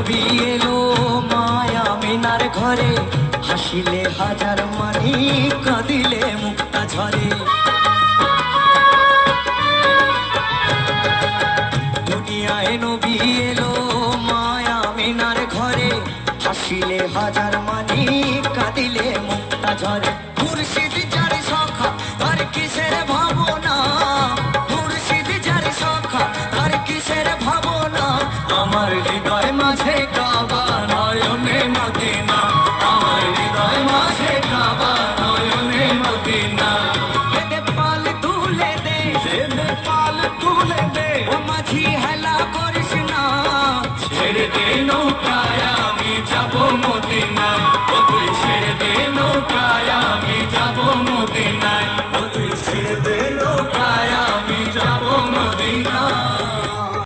নবী এলো মায়া মিনার ঘরে, হাসিলে হাজার মানি কাঁদিলে মুক্তা ঝরে। দুনিয়ায় নবী এলো মায়া মিনার ঘরে, হাসিলে হাজার মানি কাঁদিলে মুক্তা ঝরে। মুর্শিদ যার সখা তার কিসের ভাবনা, মুর্শিদ যার সখা তার কিসের ভাবনা। আমার হৃদয় মাঝে কাবা নয়নে মদিনা, আমার হৃদয় মাঝে কাবা নয়নে মদিনা। দে পাল তুলে দে, দে পাল তুলে দে, ও মাঝি হেলা করিস না। ছেড়ে দে নৌকায় আমি যাব মদিনা, ও তুই ছেড়ে দে নৌকায় আমি যাব মদিনা।